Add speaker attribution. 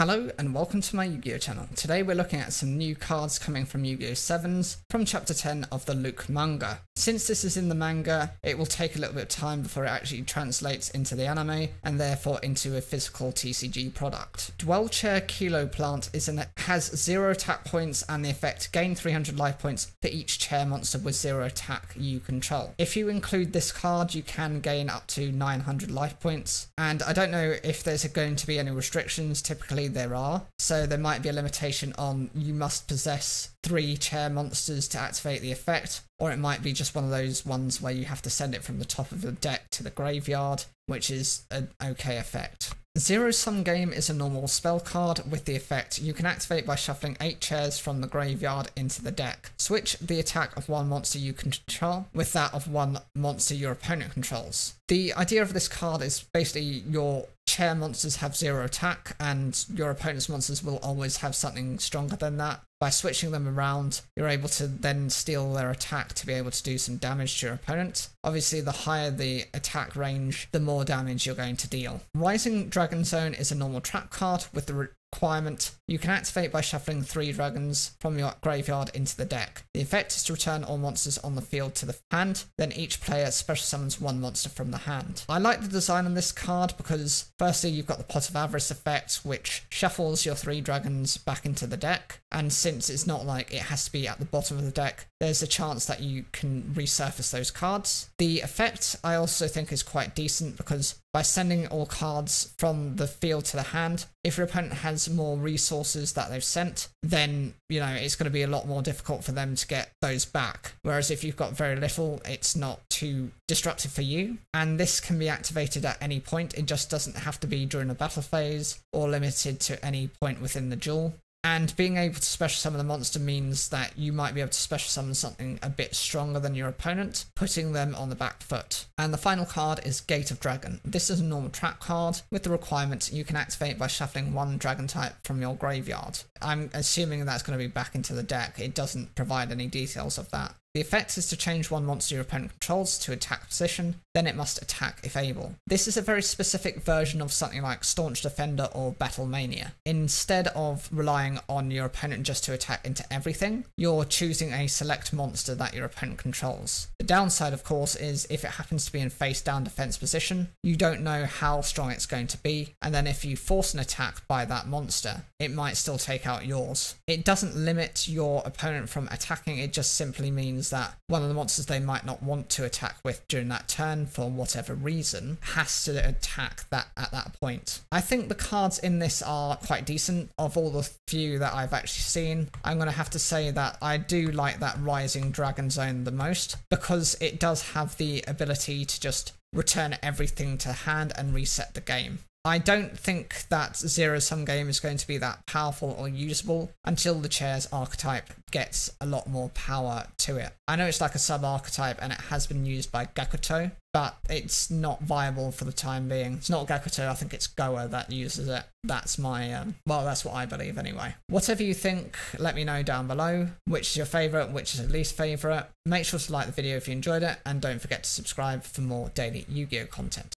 Speaker 1: Hello and welcome to my Yu-Gi-Oh channel. Today we're looking at some new cards coming from Yu-Gi-Oh 7s from chapter 10 of the Luke manga. Since this is in the manga, it will take a little bit of time before it actually translates into the anime and therefore into a physical TCG product. Duel Chair Kiloplant has 0 attack points and the effect gain 300 life points for each chair monster with 0 attack you control. If you include this card, you can gain up to 900 life points, and I don't know if there's going to be any restrictions. Typically there are, so there might be a limitation on you must possess 3 chair monsters to activate the effect, or it might be just one of those ones where you have to send it from the top of the deck to the graveyard, which is an okay effect. Zero Sum Game is a normal spell card with the effect you can activate by shuffling 8 chairs from the graveyard into the deck. Switch the attack of one monster you control with that of one monster your opponent controls. The idea of this card is basically your chair monsters have 0 attack and your opponent's monsters will always have something stronger than that. By switching them around, you're able to then steal their attack to be able to do some damage to your opponent. Obviously, the higher the attack range, the more damage you're going to deal. Rising Dragon Zone is a normal trap card with the requirement you can activate by shuffling 3 dragons from your graveyard into the deck. The effect is to return all monsters on the field to the hand, then each player special summons 1 monster from the hand. I like the design on this card because firstly you've got the Pot of Avarice effect, which shuffles your 3 dragons back into the deck, and since it's not like it has to be at the bottom of the deck, there's a chance that you can resurface those cards. The effect I also think is quite decent because by sending all cards from the field to the hand, if your opponent has more resources that they've sent, then, you know, it's going to be a lot more difficult for them to get those back. Whereas if you've got very little, it's not too destructive for you. And this can be activated at any point. It just doesn't have to be during a battle phase or limited to any point within the duel. And being able to special summon the monster means that you might be able to special summon something a bit stronger than your opponent, putting them on the back foot. And the final card is Gate of Dragon. This is a normal trap card with the requirement you can activate by shuffling 1 dragon type from your graveyard. I'm assuming that's going to be back into the deck. It doesn't provide any details of that. The effect is to change 1 monster your opponent controls to attack position, then it must attack if able. This is a very specific version of something like Staunch Defender or Battle Mania. Instead of relying on your opponent just to attack into everything, you're choosing a select monster that your opponent controls. The downside, of course, is if it happens to be in face down defense position, you don't know how strong it's going to be, and then if you force an attack by that monster, it might still take out yours. It doesn't limit your opponent from attacking, it just simply means that one of the monsters they might not want to attack with during that turn for whatever reason has to attack that at that point. I think the cards in this are quite decent. Of all the few that I've actually seen, I'm going to have to say that I do like that Rising Dragon Zone the most because it does have the ability to just return everything to hand and reset the game. I don't think that Zero Sum Game is going to be that powerful or usable until the chair's archetype gets a lot more power to it. I know it's like a sub-archetype and it has been used by Gakuto, but it's not viable for the time being. It's not Gakuto, I think it's Goa that uses it. That's my, well, that's what I believe anyway. Whatever you think, let me know down below. Which is your favourite, which is your least favourite. Make sure to like the video if you enjoyed it, and don't forget to subscribe for more daily Yu-Gi-Oh content.